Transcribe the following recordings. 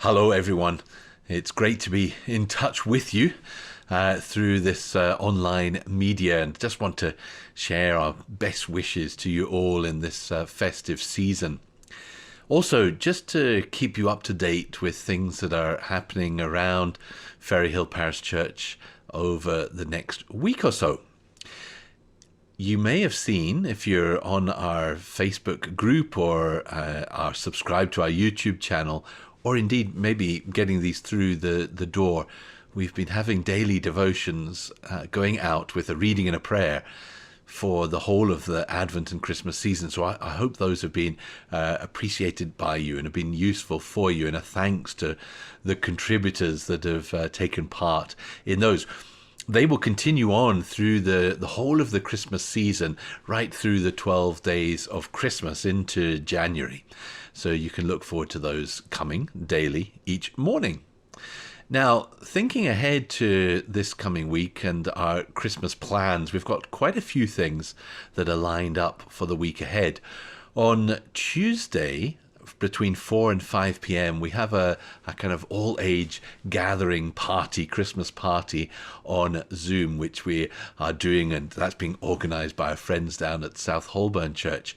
Hello, everyone. It's great to be in touch with you through this online media, and just want to share our best wishes to you all in this festive season. Also, just to keep you up to date with things that are happening around Ferryhill Parish Church over the next week or so. You may have seen, if you're on our Facebook group or are subscribed to our YouTube channel, or indeed maybe getting these through the door, we've been having daily devotions going out with a reading and a prayer for the whole of the Advent and Christmas season. So I hope those have been appreciated by you and have been useful for you, and a thanks to the contributors that have taken part in those. They will continue on through the whole of the Christmas season, right through the 12 days of Christmas into January. So you can look forward to those coming daily each morning. Now, thinking ahead to this coming week and our Christmas plans, we've got quite a few things that are lined up for the week ahead. On Tuesday, between 4 and 5 p.m, we have a kind of all-age gathering party, Christmas party on Zoom, which we are doing, and that's being organised by our friends down at South Holborn Church.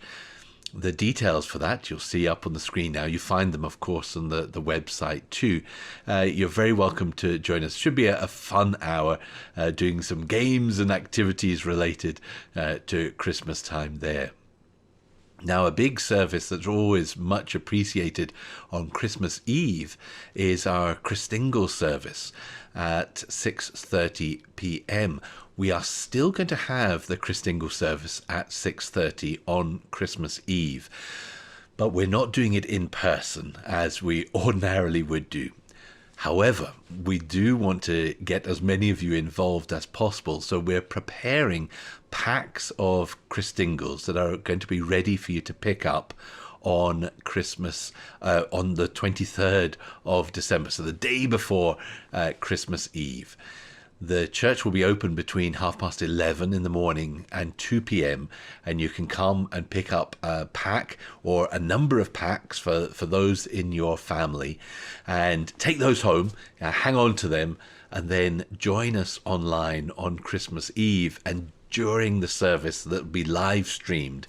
The details for that you'll see up on the screen now. You find them, of course, on the website too. You're very welcome to join us. Should be a fun hour doing some games and activities related to Christmas time there. Now, a big service that's always much appreciated on Christmas Eve is our Christingle service at 6:30 p.m. We are still going to have the Christingle service at 6:30 on Christmas Eve, but we're not doing it in person as we ordinarily would do. However, we do want to get as many of you involved as possible, so we're preparing packs of Christingles that are going to be ready for you to pick up on Christmas, on the 23rd of December, so the day before Christmas Eve. The church will be open between 11:30 in the morning and 2 p.m, and you can come and pick up a pack or a number of packs for those in your family, and take those home, hang on to them, and then join us online on Christmas Eve. And during the service that will be live streamed,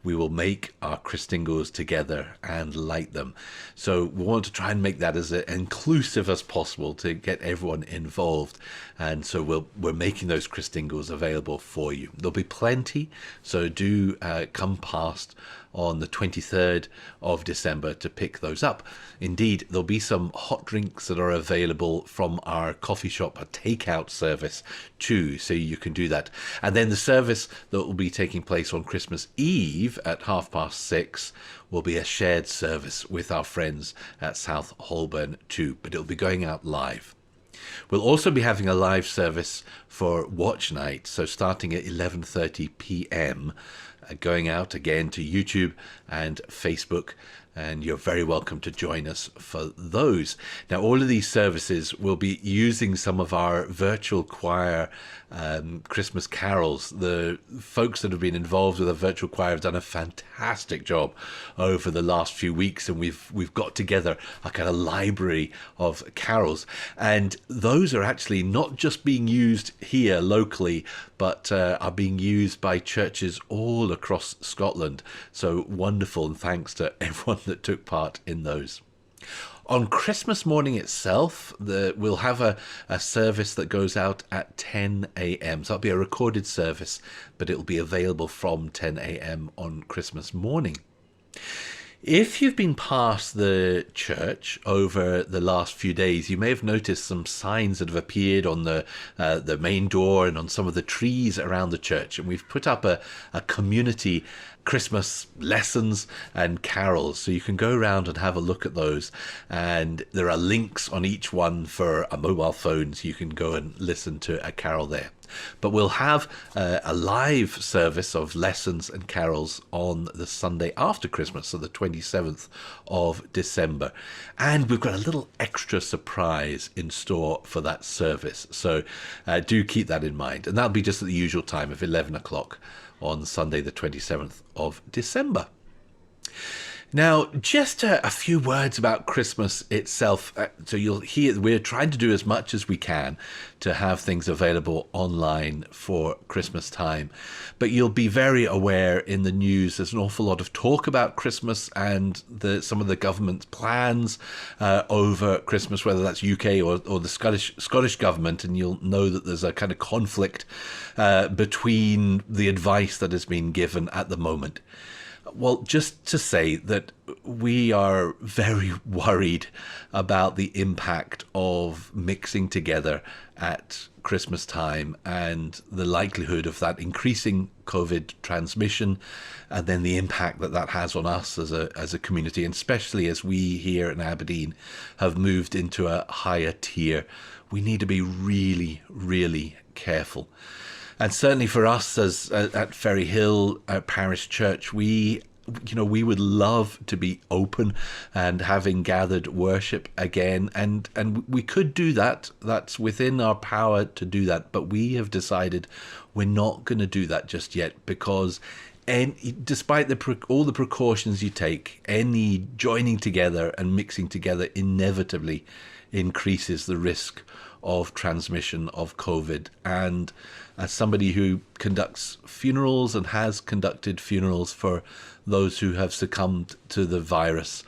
we will make our Christingles together and light them. So we want to try and make that as inclusive as possible to get everyone involved. And so we're making those Christingles available for you. There'll be plenty, so do come past on the 23rd of December to pick those up. Indeed, there'll be some hot drinks that are available from our coffee shop, a takeout service too, so you can do that. And then the service that will be taking place on Christmas Eve at 6:30 will be a shared service with our friends at South Holborn too, but it'll be going out live. We'll also be having a live service for Watch Night, so starting at 11:30 p.m, going out again to YouTube and Facebook, and you're very welcome to join us for those. Now, all of these services will be using some of our virtual choir Christmas carols. The folks that have been involved with the virtual choir have done a fantastic job over the last few weeks, and we've got together a kind of library of carols, and those are actually not just being used here locally, but are being used by churches all across Scotland. So wonderful, and thanks to everyone that took part in those. On Christmas morning itself, we'll have a service that goes out at 10 a.m. So that'll be a recorded service, but it'll be available from 10 a.m. on Christmas morning. If you've been past the church over the last few days, you may have noticed some signs that have appeared on the main door and on some of the trees around the church. And we've put up a community Christmas lessons and carols, so you can go around and have a look at those, and there are links on each one for a mobile phone, so you can go and listen to a carol there. But we'll have a live service of lessons and carols on the Sunday after Christmas, so the 27th of December. And we've got a little extra surprise in store for that service, so do keep that in mind. And that'll be just at the usual time of 11 o'clock on Sunday the 27th of December. Now, just a few words about Christmas itself. So you'll hear we're trying to do as much as we can to have things available online for Christmas time. But you'll be very aware in the news there's an awful lot of talk about Christmas and some of the government's plans over Christmas, whether that's UK or the Scottish government. And you'll know that there's a kind of conflict between the advice that has been given at the moment. Well, just to say that we are very worried about the impact of mixing together at Christmas time and the likelihood of that increasing COVID transmission, and then the impact that that has on us as a community, and especially as we here in Aberdeen have moved into a higher tier. We need to be really, really careful. And certainly for us as at Ferryhill Parish Church, we would love to be open and having gathered worship again, and we could do that. That's within our power to do that, but we have decided we're not going to do that just yet, because despite all the precautions you take, any joining together and mixing together inevitably increases the risk of transmission of COVID. And as somebody who conducts funerals and has conducted funerals for those who have succumbed to the virus,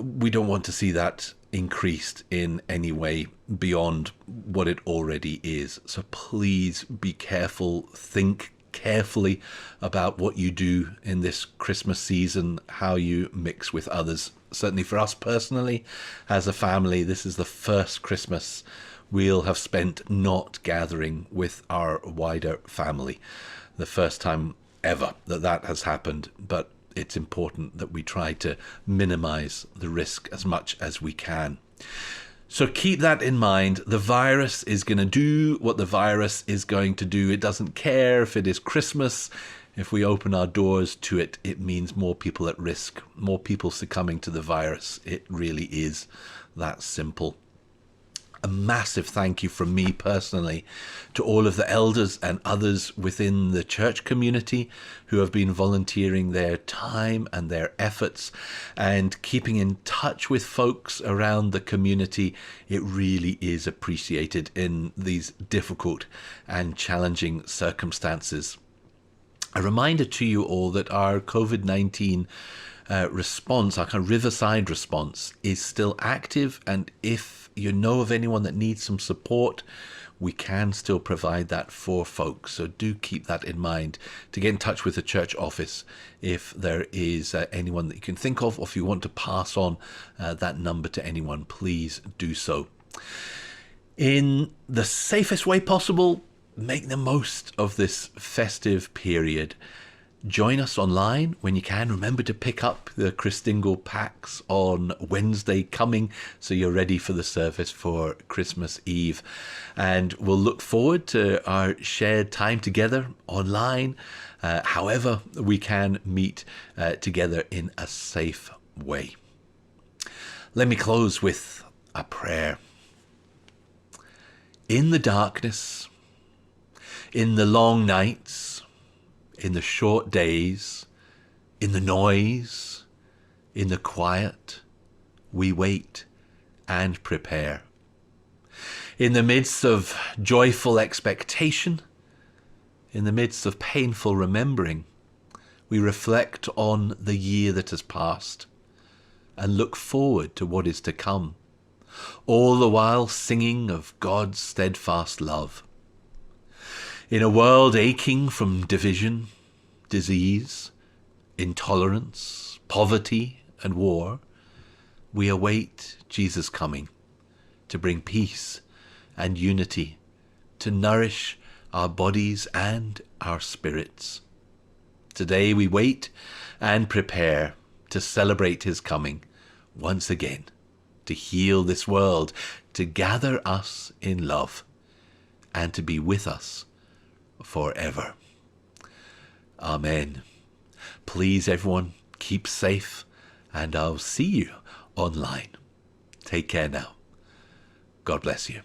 we don't want to see that increased in any way beyond what it already is. So please be careful, think carefully about what you do in this Christmas season, how you mix with others. Certainly for us personally, as a family, this is the first Christmas we'll have spent not gathering with our wider family. The first time ever that has happened, but it's important that we try to minimize the risk as much as we can. So keep that in mind. The virus is going to do what the virus is going to do. It doesn't care if it is Christmas. If we open our doors to it, it means more people at risk, more people succumbing to the virus. It really is that simple. A massive thank you from me personally to all of the elders and others within the church community who have been volunteering their time and their efforts and keeping in touch with folks around the community. It really is appreciated in these difficult and challenging circumstances. A reminder to you all that our COVID-19 response, our kind of Riverside response, is still active, and if you know of anyone that needs some support, we can still provide that for folks. So do keep that in mind to get in touch with the church office if there is anyone that you can think of, or if you want to pass on that number to anyone, please do so. In the safest way possible, make the most of this festive period. Join us online when you can. Remember to pick up the Christingle packs on Wednesday coming, so you're ready for the service for Christmas Eve. And we'll look forward to our shared time together online, however we can meet together in a safe way. Let me close with a prayer. In the darkness, in the long nights, in the short days, in the noise, in the quiet, we wait and prepare. In the midst of joyful expectation, in the midst of painful remembering, we reflect on the year that has passed and look forward to what is to come, all the while singing of God's steadfast love. In a world aching from division, disease, intolerance, poverty, and war, we await Jesus' coming to bring peace and unity, to nourish our bodies and our spirits. Today we wait and prepare to celebrate his coming once again, to heal this world, to gather us in love, and to be with us forever. Amen. Please, everyone, keep safe, and I'll see you online. Take care now. God bless you.